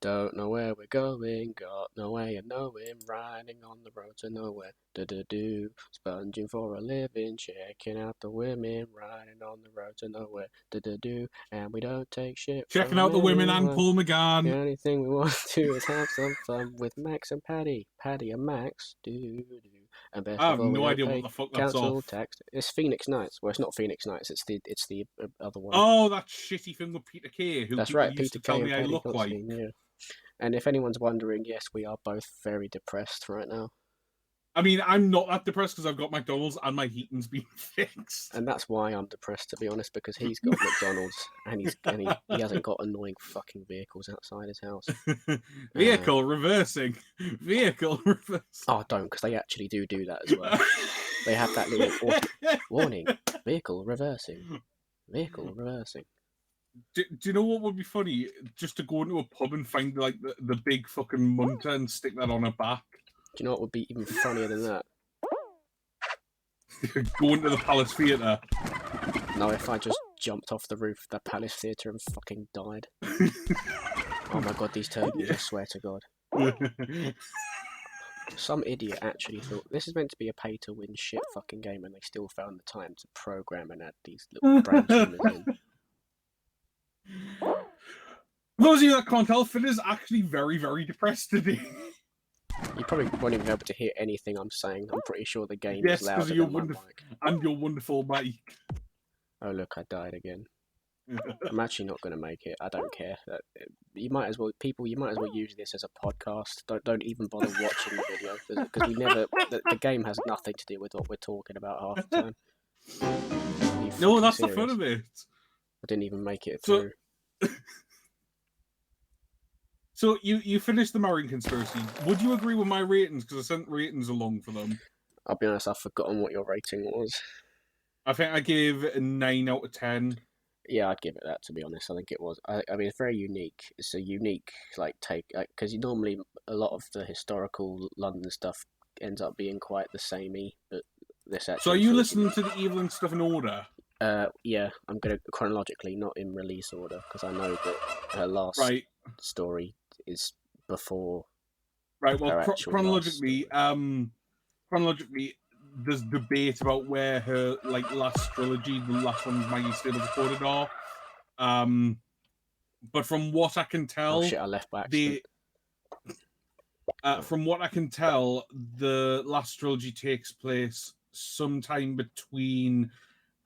Don't know where we're going, got no way of knowing, riding on the road to nowhere. Do, sponging for a living, checking out the women, riding on the road to nowhere. Do, and we don't take shit Checking from out the women and anyone. Paul The McGann. only thing we want to do is have some fun with Max and Paddy. Paddy and Max, and best I of have all, we no don't idea what pay the fuck that's council off. tax. It's Phoenix Nights. Well, it's not Phoenix Nights. It's the other one. Oh, that shitty thing with Peter Kay, who That's people right, used Peter to tell Kay me and I Paddy look like. Considine. Yeah. And if anyone's wondering, yes, we are both very depressed right now. I mean, I'm not that depressed because I've got McDonald's and my heating's been fixed. And that's why I'm depressed, to be honest, because he's got McDonald's and he hasn't got annoying fucking vehicles outside his house. Vehicle reversing. Vehicle reversing. Oh, don't, because they actually do that as well. They have that little warning, vehicle reversing. Vehicle reversing. Do you know what would be funny? Just to go into a pub and find like the big fucking munter and stick that on her back. Do you know what would be even funnier than that? Go into the Palace Theatre. No, if I just jumped off the roof of the Palace Theatre and fucking died. Oh my god, these turkeys, I swear to god. Some idiot actually thought this is meant to be a pay-to-win shit fucking game, and they still found the time to program and add these little brain tumours in. For those of you that can't tell, Finn is actually very, very depressed today. You probably won't even be able to hear anything I'm saying. I'm pretty sure the game Yes, is louder your than my mic. And your wonderful mic. Oh look, I died again. I'm actually not going to make it. I don't care. You might as well use this as a podcast. Don't even bother watching the video because the game has nothing to do with what we're talking about half the time. No, that's the fun of it. I didn't even make it through. So you finished the Marion Conspiracy. Would you agree with my ratings? Because I sent ratings along for them. I'll be honest, I've forgotten what your rating was. I think I gave a 9 out of 10. Yeah, I'd give it that, to be honest. I think it was. I mean, it's very unique. It's a unique take, because normally a lot of the historical London stuff ends up being quite the samey, but this actually. So are you listening to the Evelyn stuff in order? Yeah, I'm gonna chronologically, not in release order, because I know that her last story is before. Right. Well, chronologically, there's debate about where her last trilogy, the last ones Maggie Still recorded are. But from what I can tell, oh shit, I left by accident. From what I can tell, the last trilogy takes place sometime between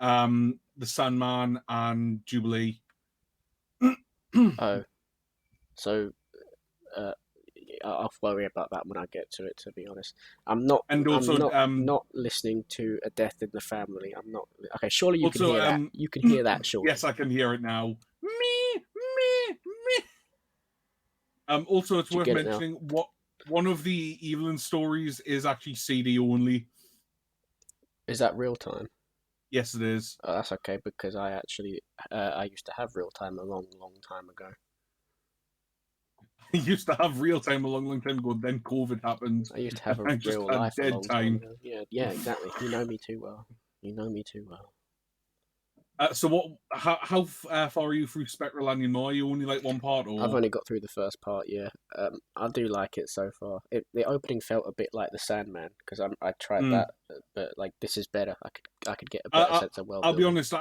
the Sandman and Jubilee. Oh, so I'll worry about that when I get to it. To be honest, I'm not listening to A Death in the Family. I'm not. Okay, surely you can hear that. You can hear that, surely. Yes, I can hear it now. Me. Also, it's worth mentioning one of the Evelyn stories is actually CD only. Is that real time? Yes, it is. Oh, that's okay, because I actually I used to have real time a long time ago. I used to have real time a long time ago. Then COVID happened. I used to have a real life a long time ago. Yeah, exactly. You know me too well. So how far are you through Spectral Onion? Are you only one part? Or I've only got through the first part. Yeah, I do like it so far. The opening felt a bit like the Sandman because I tried that, but this is better. I could get a better sense of world. I'll be honest.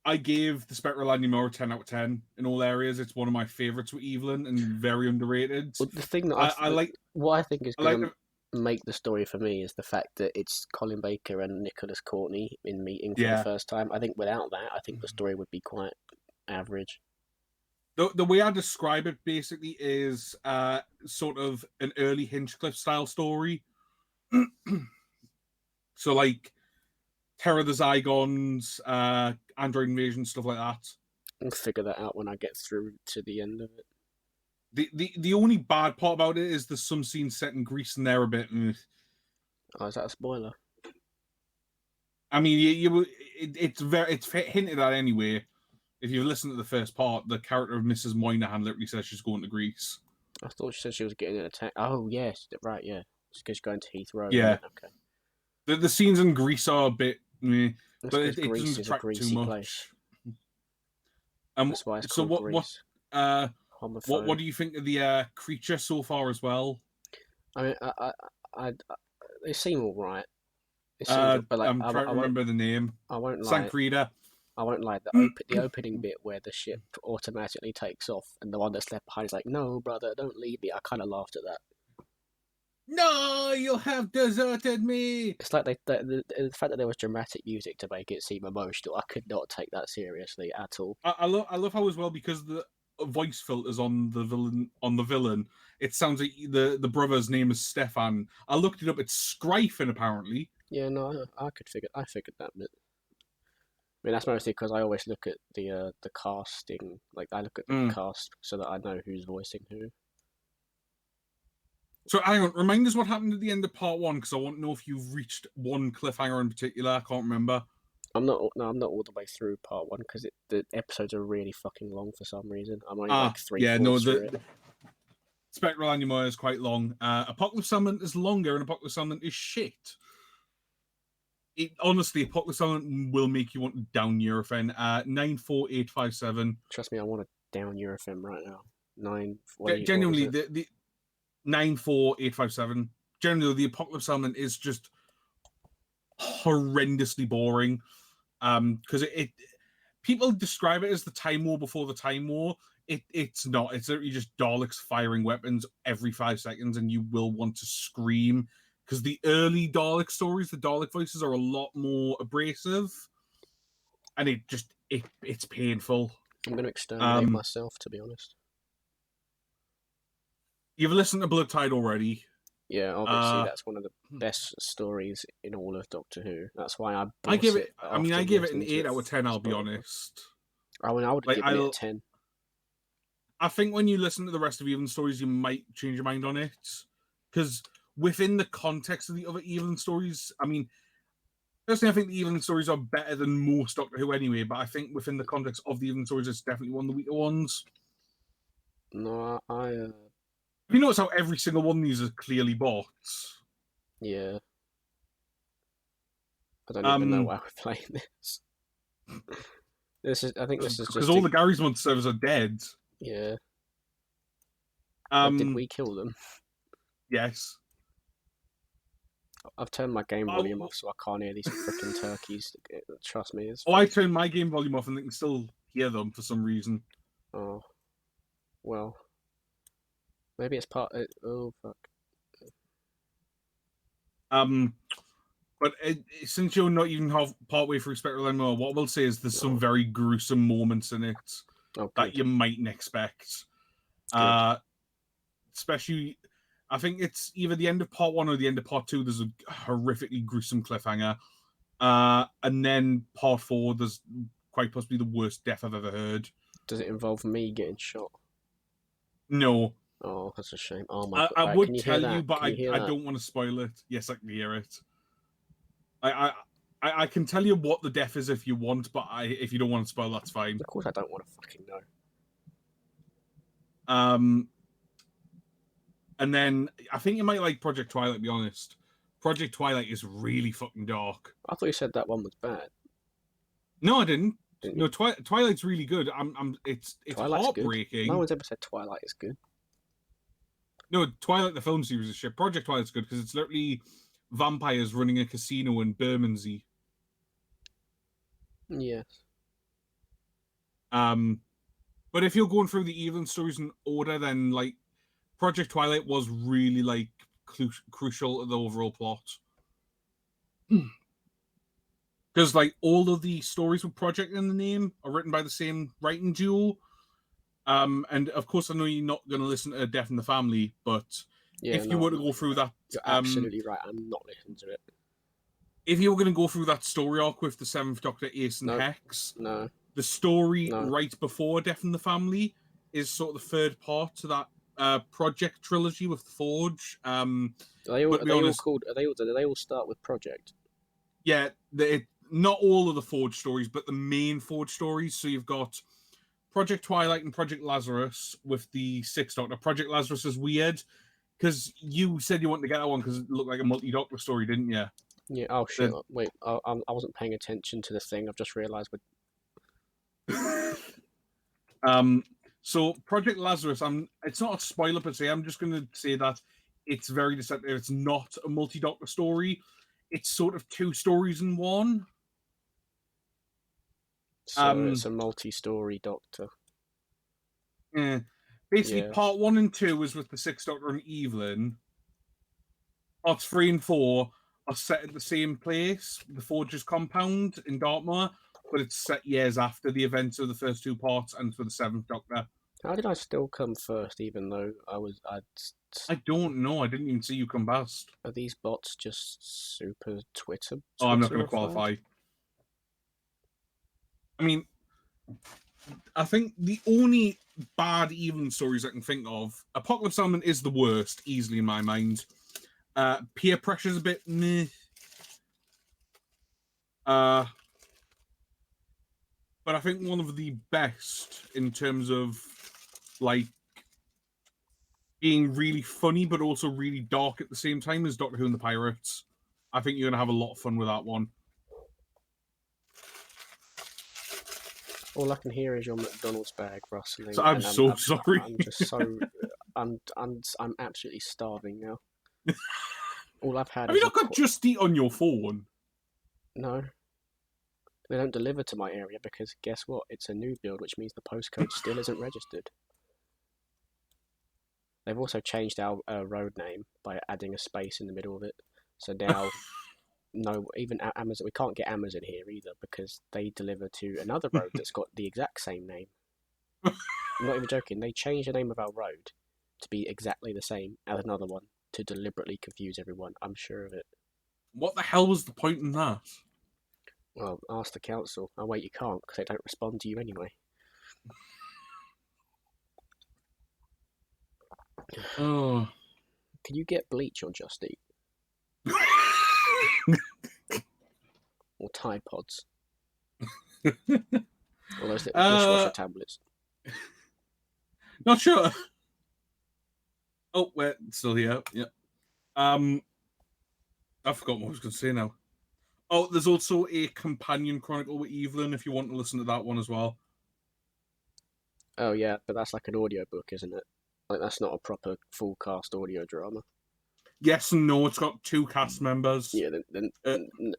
I gave the Spectral Onion a 10 out of 10 in all areas. It's one of my favorites with Evelyn and very underrated. Well, the thing that I like, what I think is going to make the story for me is the fact that it's Colin Baker and Nicholas Courtney in meeting for the first time. I think without that, I think the story would be quite average. The way I describe it basically is sort of an early Hinchcliffe style story. So Terror of the Zygons, Android Invasion, stuff like that. I'll figure that out when I get through to the end of it. The only bad part about it is there's some scenes set in Greece and they're a bit. Oh, is that a spoiler? I mean, it's hinted at anyway. If you listen to the first part, the character of Mrs. Moynihan literally says she's going to Greece. I thought she said she was getting an attack. Oh yes, right, yeah. She's going to Heathrow. Yeah. Okay. The scenes in Greece are a bit, but it doesn't attract too much. Place. That's why it's called Greece. on the phone. What do you think of the creature so far as well? I mean, they seem all right. But like, I'm trying to remember the name. I won't lie. Sancreda. I won't lie. The opening bit where the ship automatically takes off, and the one that's left behind is like, "No, brother, don't leave me." I kind of laughed at that. No, you have deserted me. It's like the fact that there was dramatic music to make it seem emotional. I could not take that seriously at all. I love how as well, because the voice filters on the villain. It sounds like the brother's name is Stefan. I looked it up. It's Scryfin apparently. Yeah, no, I figured that bit. I mean, that's mostly because I always look at the casting. Like, I look at the cast so that I know who's voicing who. So, hang on, remind us what happened at the end of part 1, because I want to know if you've reached one cliffhanger in particular. I can't remember. I'm not all the way through part 1 because the episodes are really fucking long for some reason. I'm only like 3/4 through it. Spectral Anima is quite long. Apocalypse Summon is longer, and Apocalypse Summon is shit. Honestly, Apocalypse Summon will make you want to down Eurofin. 94857. Trust me, I want to down Eurofin right now. Genuinely, the 94857. Generally, the Apocalypse Summon is just horrendously boring. Because people describe it as the Time War before the Time War. It's not. It's literally just Daleks firing weapons every 5 seconds, and you will want to scream. Because the early Dalek stories, the Dalek voices are a lot more abrasive, and it's painful. I'm going to exterminate myself, to be honest. You've listened to Blood Tide already. Yeah, obviously that's one of the best stories in all of Doctor Who. That's why I give it. I mean, I give it an 8 out of 10. I'll be honest. I would give it a 10. I think when you listen to the rest of Evelyn stories, you might change your mind on it, because within the context of the other Evelyn stories, I mean, personally, I think the Evelyn stories are better than most Doctor Who anyway, but I think within the context of the Evelyn stories, it's definitely one of the weaker ones. No, You notice how every single one of these is clearly bots? Yeah. I don't even know why we're playing this. I think this is just because all the Gary's Mod servers are dead. Yeah. Did we kill them? Yes. I've turned my game volume off so I can't hear these freaking turkeys. Trust me. I turned my game volume off and they can still hear them for some reason. Oh. Well. Maybe it's part... Oh, fuck. But since you're not even partway through Spectral Anima, what I will say is there's some very gruesome moments in it that you mightn't expect. Especially... I think it's either the end of part 1 or the end of part 2. There's a horrifically gruesome cliffhanger. And then part 4, there's quite possibly the worst death I've ever heard. Does it involve me getting shot? No. Oh, that's a shame. Oh my God. I would tell you, but I don't want to spoil it. Yes, I can hear it. I can tell you what the death is if you want, but if you don't want to spoil, that's fine. Of course I don't want to fucking know. And then I think you might like Project Twilight, to be honest. Project Twilight is really fucking dark. I thought you said that one was bad. No, I didn't. No, Twilight's really good. It's Twilight's heartbreaking. Good. No one's ever said Twilight is good. No, Twilight the film series is shit. Project Twilight's good because it's literally vampires running a casino in Bermondsey. Yes. But if you're going through the Evelyn stories in order, then like Project Twilight was really like crucial to the overall plot. Because like all of the stories with Project in the name are written by the same writing duo. And of course, I know you're not going to listen to Death in the Family, but if you were to go through that, you're absolutely right. I'm not listening to it. If you were going to go through that story arc with the Seventh Doctor, Ace and Hex, the story right before Death in the Family is sort of the third part to that Project trilogy with Forge. Are they all start with Project? Yeah, not all of the Forge stories, but the main Forge stories. So you've got Project Twilight and Project Lazarus with the Sixth Doctor. Project Lazarus is weird because you said you wanted to get that one because it looked like a multi-Doctor story, didn't you? Yeah. Oh shit! Wait, I wasn't paying attention to the thing. I've just realised. So Project Lazarus, it's not a spoiler per se. I'm just going to say that it's very deceptive. It's not a multi-Doctor story. It's sort of 2 stories in one. So it's a multi-story Doctor. Yeah. Basically, part 1 and 2 is with the 6th Doctor and Evelyn. Parts 3 and 4 are set at the same place, the Forges compound in Dartmoor, but it's set years after the events of the first 2 parts and for the 7th Doctor. How did I still come first, even though I don't know. I didn't even see you come past. Are these bots just super Twitter? Oh, I'm not going to qualify. I mean, I think the only bad Evelyn stories I can think of, Apocalypse Element is the worst, easily in my mind. Peer Pressure's a bit meh. But I think one of the best in terms of like being really funny but also really dark at the same time is Doctor Who and the Pirates. I think you're going to have a lot of fun with that one. All I can hear is your McDonald's bag rustling. So I'm so sorry. I'm just so I'm absolutely starving now. All I've had. Have you not got Just Eat on your phone? No. They don't deliver to my area because guess what? It's a new build, which means the postcode still isn't registered. They've also changed our road name by adding a space in the middle of it. So now, no, even Amazon, we can't get Amazon here either because they deliver to another road that's got the exact same name. I'm not even joking. They changed the name of our road to be exactly the same as another one to deliberately confuse everyone. I'm sure of it. What the hell was the point in that? Well, ask the council. Oh wait, you can't because they don't respond to you anyway. Oh. Can you get bleach on Just Eat? Or Tide Pods? Or those little dishwasher tablets? Not sure. Oh, we're still here. Yeah. I forgot what I was going to say now. Oh, there's also a companion chronicle with Evelyn if you want to listen to that one as well. Oh yeah, but that's like an audiobook, isn't it? Like that's not a proper full cast audio drama. Yes and no. It's got 2 cast members. Yeah, then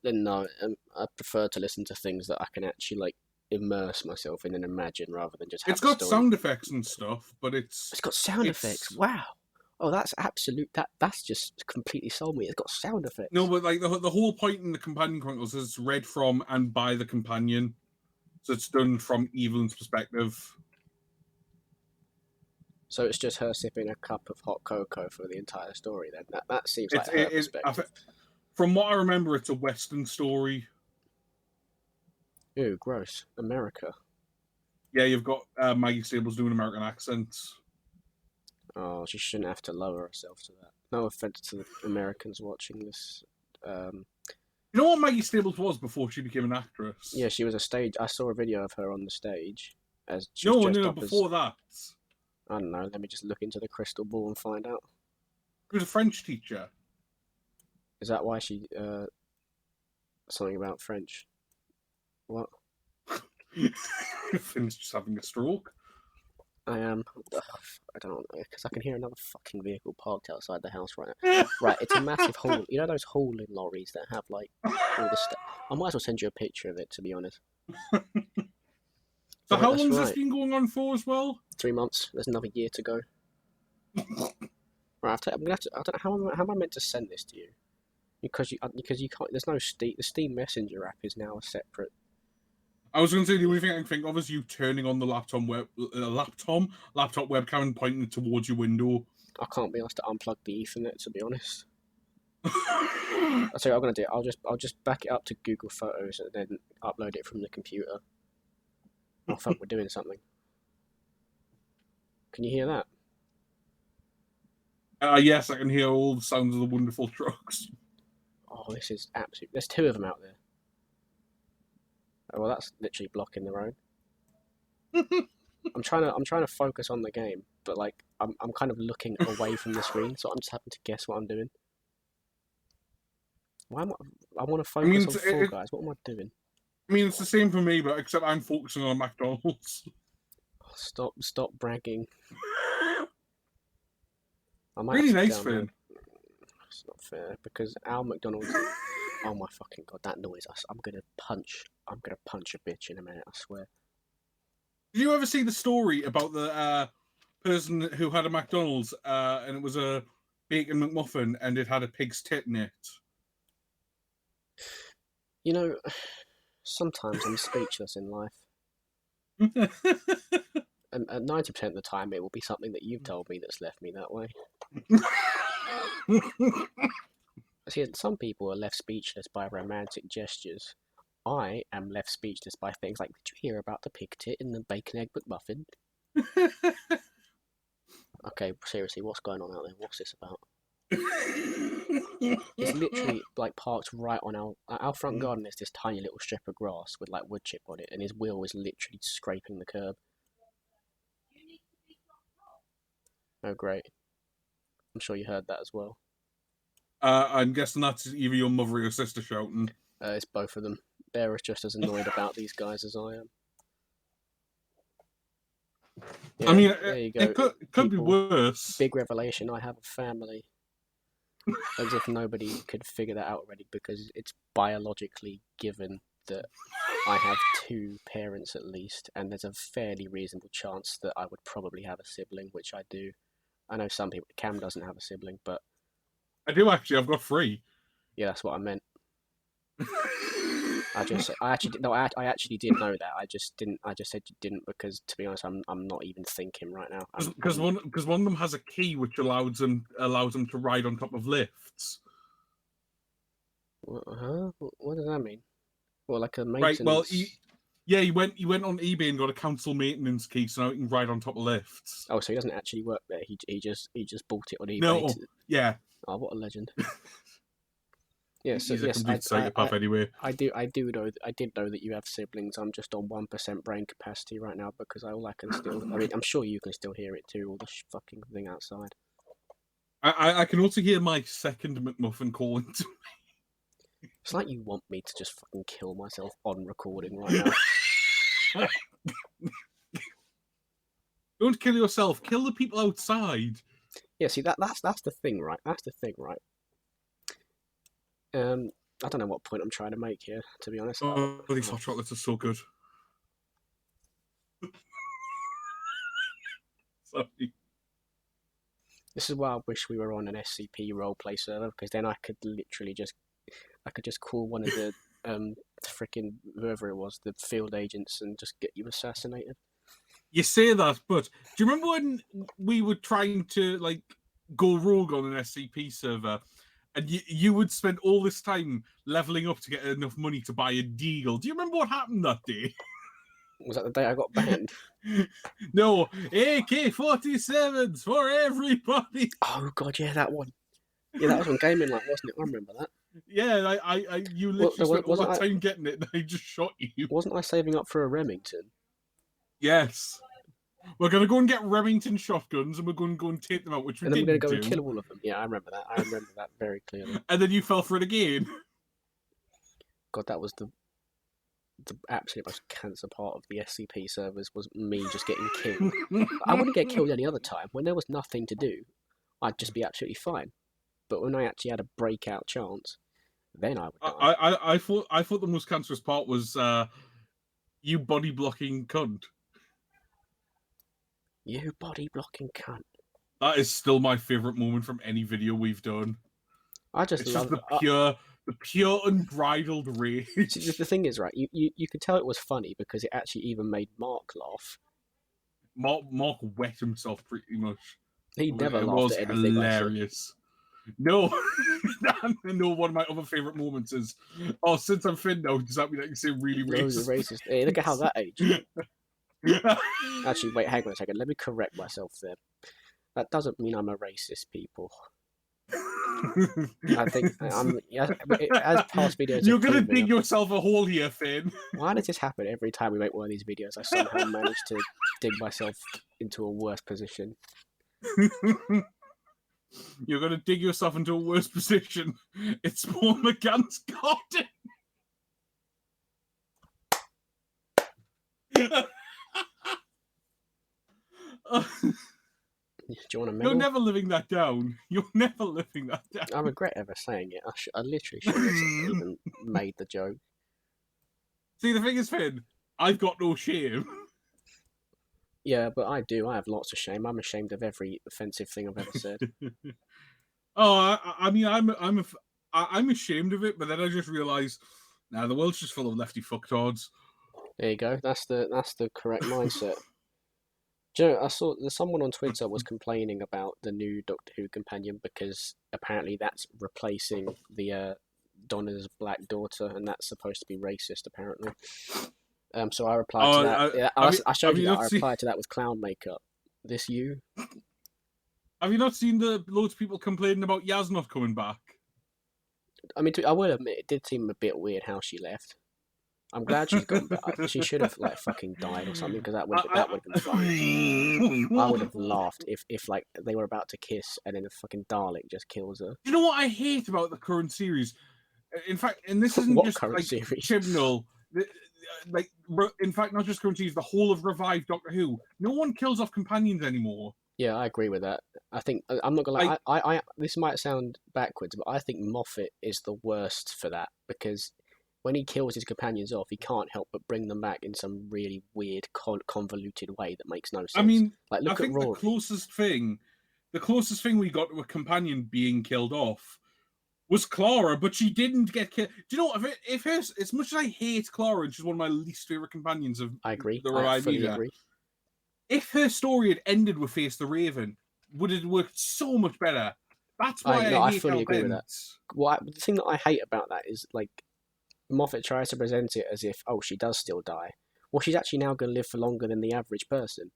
no. I prefer to listen to things that I can actually like immerse myself in and imagine rather than just have. It's got sound effects and stuff, but it's got sound effects. Wow. Oh, that's absolute. That's just completely sold me. It's got sound effects. No, but like the whole point in the companion chronicles is it's read from and by the companion, so it's done from Evelyn's perspective. So it's just her sipping a cup of hot cocoa for the entire story. Then that seems like her perspective. From what I remember, it's a Western story. Ew, gross. America. Yeah, you've got Maggie Stables doing American accents. Oh, she shouldn't have to lower herself to that. No offense to the Americans watching this. You know what Maggie Stables was before she became an actress? Yeah, she was a stage. I saw a video of her on the stage as she was dressed up before that. I don't know. Let me just look into the crystal ball and find out. She was a French teacher. Is that why she something about French? What? Finn's just having a stroke. I am. I don't know, because I can hear another fucking vehicle parked outside the house right now. Right, it's a massive haul. You know those hauling lorries that have like all the stuff? I might as well send you a picture of it, to be honest. So how long has this been going on for as well? 3 months. There's another year to go. Right, I'm gonna have to. I don't know how am I meant to send this to you? Because you can't. There's no Steam. The Steam Messenger app is now a separate. I was going to say the only thing I can think of is you turning on the laptop webcam and pointing it towards your window. I can't be asked to unplug the Ethernet, to be honest. I'll tell you what I'm going to do. I'll just back it up to Google Photos and then upload it from the computer. Oh fuck, we're doing something. Can you hear that? Yes, I can hear all the sounds of the wonderful trucks. Oh, this is absolute. There's 2 of them out there. Oh, well, that's literally blocking the road. I'm trying to focus on the game, but like I'm kind of looking away from the screen, so I'm just having to guess what I'm doing. Why am I want to focus on Fall Guys. What am I doing? I mean, it's the same for me, but except I'm focusing on McDonald's. Oh, Stop bragging. Really nice, Finn. It's not fair because Al McDonald's. Oh my fucking god, that noise! I'm gonna punch a bitch in a minute. I swear. Did you ever see the story about the person who had a McDonald's and it was a bacon McMuffin and it had a pig's tit in it? You know, sometimes I'm speechless in life. And 90% of the time, it will be something that you've told me that's left me that way. See, some people are left speechless by romantic gestures. I am left speechless by things like, did you hear about the pig tit in the bacon egg McMuffin? Okay, seriously, what's going on out there? What's this about? It's literally like parked right on our front garden. There's this tiny little strip of grass with like wood chip on it, and his wheel is literally scraping the curb. Oh, great! I'm sure you heard that as well. I'm guessing that's either your mother or your sister shouting. It's both of them. They're just as annoyed about these guys as I am. Yeah, I mean, it could be worse. Big revelation, I have a family. As if nobody could figure that out already, because it's biologically given that I have 2 parents at least, and there's a fairly reasonable chance that I would probably have a sibling, which I do. I know some people, Cam doesn't have a sibling, but... I do actually, I've got 3. Yeah, that's what I meant. I actually did know that. I just said you didn't because, to be honest, I'm not even thinking right now. Because one of them has a key which allows them to ride on top of lifts. Huh? What does that mean? Well, like a maintenance. Right. Well, he went on eBay and got a council maintenance key, so now he can ride on top of lifts. Oh, so he doesn't actually work there. He just bought it on eBay. No. Yeah. Oh, what a legend. Yeah, so he's a complete psychopath anyway. I did know that you have siblings. I'm just on 1% brain capacity right now because all I can still. I mean, I'm sure you can still hear it too. All the fucking thing outside. I can also hear my second McMuffin calling to me. It's like you want me to just fucking kill myself on recording right now. Don't kill yourself. Kill the people outside. Yeah, see that's the thing, right? That's the thing, right? I don't know what point I'm trying to make here, to be honest. Oh, these hot chocolates are so good. Sorry. This is why I wish we were on an SCP roleplay server, because then I could literally just call one of the freaking whoever it was, the field agents, and just get you assassinated. You say that, but do you remember when we were trying to like go rogue on an SCP server? And you would spend all this time leveling up to get enough money to buy a deagle. Do you remember what happened that day? Was that the day I got banned? No, AK-47s for everybody. Oh god, yeah, that one. Yeah, that was on Gaming Light, wasn't it? I remember that. Yeah, you literally spent all that time getting it, and I just shot you. Wasn't I saving up for a Remington? Yes. We're going to go and get Remington shotguns, and we're going to go and take them out, which we didn't do. And then we're going to go and kill all of them. Yeah, I remember that. I remember that very clearly. And then you fell for it again. God, that was the absolute most cancer part of the SCP servers, was me just getting killed. I wouldn't get killed any other time. When there was nothing to do, I'd just be absolutely fine. But when I actually had a breakout chance, then I would die. I thought the most cancerous part was you body blocking cunt. You body blocking cunt. That is still my favourite moment from any video we've done. It's love just the pure unbridled rage. The thing is, right, you could tell it was funny because it actually even made Mark laugh. Mark wet himself pretty much. He never laughed at anything. Hilarious. No, no. One of my other favourite moments is, since I'm Finn now, does that mean I can say really racist? Hey, look at how that aged. Actually, wait, hang on a second. Let me correct myself there. That doesn't mean I'm a racist, people. I think as past videos. You're gonna dig yourself a hole here, Finn. Why does this happen every time we make one of these videos? I somehow manage to dig myself into a worse position. You're gonna dig yourself into a worse position. It's Paul McGann's garden. Do you want to medal? You're never living that down. You're never living that down. I regret ever saying it. I literally shouldn't have even made the joke. See, the thing is, Finn, I've got no shame. Yeah, but I do. I have lots of shame. I'm ashamed of every offensive thing I've ever said. I mean, I'm ashamed of it, but then I just realised, the world's just full of lefty fucktards. There you go. That's the correct mindset. Do you know, I saw someone on Twitter was complaining about the new Doctor Who companion because apparently that's replacing the Donna's black daughter, and that's supposed to be racist, apparently. So I replied to that. I showed you that. I replied to that with clown makeup. This you? Have you not seen the loads of people complaining about Yaz not coming back? I mean, I will admit, it did seem a bit weird how she left. I'm glad she's gone back. She should have fucking died or something, because that would have been funny. I would have laughed if like they were about to kiss and then a fucking Dalek just kills her. You know what I hate about the current series? In fact, and this isn't just like Chibnall. Like, in fact, not just current series, the whole of revived Doctor Who. No one kills off companions anymore. Yeah, I agree with that. I think I'm not gonna lie. I this might sound backwards, but I think Moffat is the worst for that, because when he kills his companions off, he can't help but bring them back in some really weird, convoluted way that makes no sense. I mean, like, look I think at Rory. the closest thing we got to a companion being killed off was Clara, but she didn't get killed. Do you know what? If her, as much as I hate Clara, and she's one of my least favorite companions of I agree. The Revived fully agree. If her story had ended with Face the Raven, would it have worked so much better? That's why I fully agree with that. The thing that I hate about that is, like, Moffat tries to present it as if, she does still die. Well, she's actually now going to live for longer than the average person,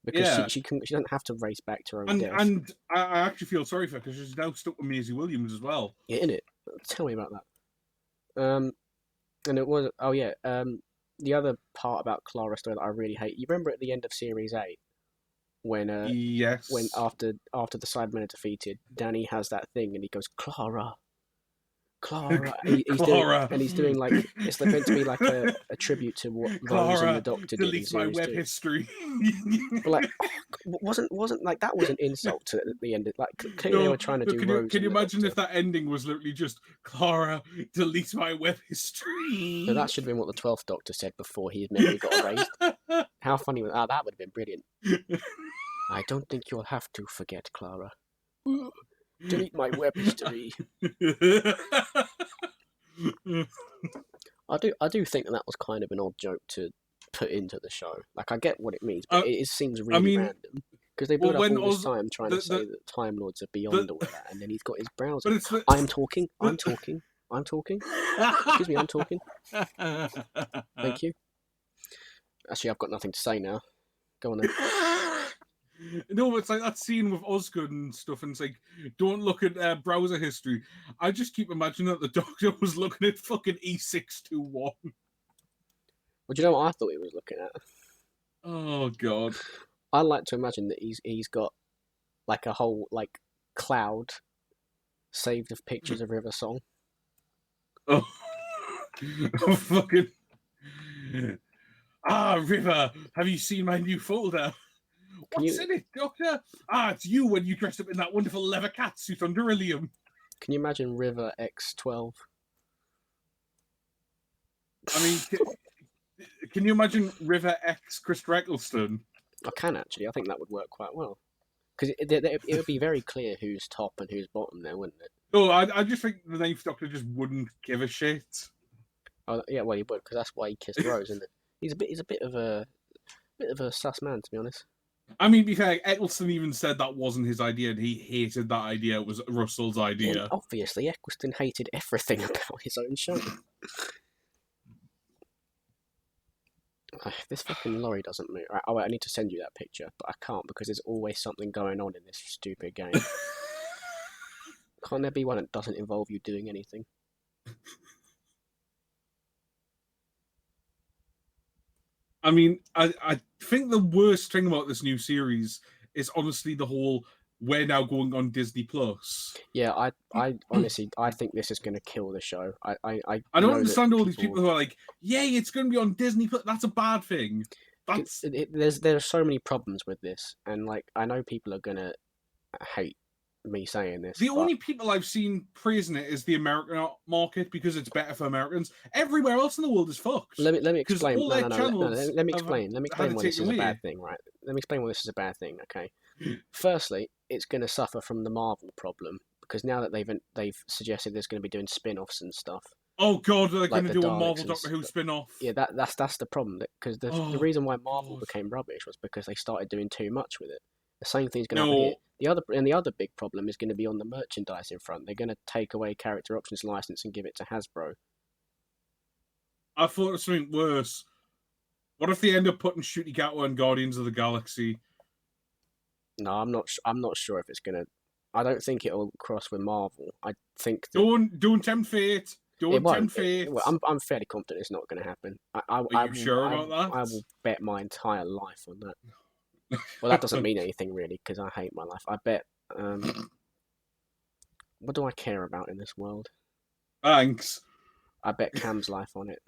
because she doesn't have to race back to her own death. And I actually feel sorry for her, because she's now stuck with Maisie Williams as well. Yeah, innit? Tell me about that. And it was the other part about Clara's story that I really hate. You remember at the end of Series 8, when yes, when after the Cybermen are defeated, Danny has that thing and he goes, Clara. He's doing like, it's meant to be like a tribute to what Rose and the Doctor did in Series 2. Deletes my web history. But like, wasn't like, that was an insult to the end. Like, clearly they were trying to do Rose. Can you imagine if that ending was literally just Clara deletes my web history? So that should have been what the 12th Doctor said before he admittedly got erased. How funny was that? That would have been brilliant. I don't think you'll have to forget, Clara. Delete my web history. I do think that was kind of an odd joke to put into the show. Like, I get what it means, but it seems really random. Because they build up all this time trying to say that Time Lords are beyond all of that, and then he's got his brows. I'm talking. Excuse me, I'm talking. Thank you. Actually, I've got nothing to say now. Go on then. No, it's like that scene with Osgood and stuff, and it's like, don't look at browser history. I just keep imagining that the Doctor was looking at fucking E621. Well, do you know what I thought he was looking at? Oh, God. I like to imagine that he's got like a whole like cloud saved of pictures of River Song. Oh, fucking... River, have you seen my new folder? What's in it, Doctor? It's you when you dressed up in that wonderful leather catsuit on Beryllium. Can you imagine River X12? I mean, can you imagine River X Chris Eccleston? I can, actually. I think that would work quite well. Because it would be very clear who's top and who's bottom there, wouldn't it? No, I just think the Ninth Doctor just wouldn't give a shit. Oh, yeah, well, he would, because that's why he kissed Rose, isn't it? He's a bit of a sus man, to be honest. I mean, to be fair, Eccleston even said that wasn't his idea, and he hated that idea. It was Russell's idea. Well, obviously, Eccleston hated everything about his own show. This fucking lorry doesn't move. Right, I need to send you that picture, but I can't because there's always something going on in this stupid game. Can't there be one that doesn't involve you doing anything? I mean, I think the worst thing about this new series is honestly the whole we're now going on Disney Plus. Yeah, I honestly I think this is going to kill the show. I don't understand all these people who are like, "Yay, it's going to be on Disney Plus." That's a bad thing. There's so many problems with this, and like I know people are gonna hate me saying this. The only people I've seen praising it is the American market because it's better for Americans. Everywhere else in the world is fucked. Let me explain. Let me explain why this is a bad thing, right? Let me explain why this is a bad thing. Okay. Firstly, it's going to suffer from the Marvel problem because now that they've suggested there's going to be doing spin-offs and stuff. Oh god, they're going to do a Marvel Doctor Who spin-off. Yeah, that's the problem. Because the reason why Marvel became rubbish was because they started doing too much with it. The same thing's going to happen here. The other big problem is going to be on the merchandising front. They're going to take away Character Options license and give it to Hasbro. I thought it was something worse. What if they end up putting Ncuti Gatwa and Guardians of the Galaxy? No, I'm not sure if it's going to. I don't think it'll cross with Marvel. I think don't tempt fate. Don't tempt fate. I'm fairly confident it's not going to happen. Are you sure about that? I will bet my entire life on that. Well, that doesn't mean anything really because I hate my life. I bet. What do I care about in this world? Thanks. I bet Cam's life on it.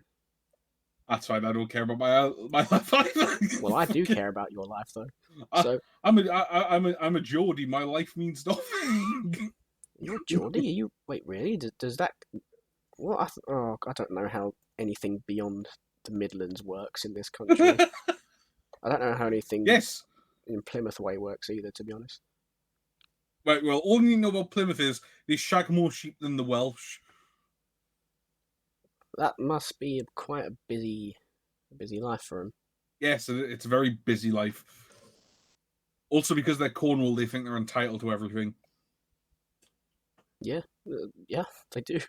That's fine. I don't care about my life either. Well, I do care about your life though. So I'm a Geordie. My life means nothing. You're Geordie? You wait? Really? Does that? Well, I don't know how anything beyond the Midlands works in this country. I don't know how anything in Plymouth way works either, to be honest. Right, well, all you know about Plymouth is they shag more sheep than the Welsh. That must be quite a busy life for them. Yes, it's a very busy life. Also, because they're Cornwall, they think they're entitled to everything. Yeah, they do.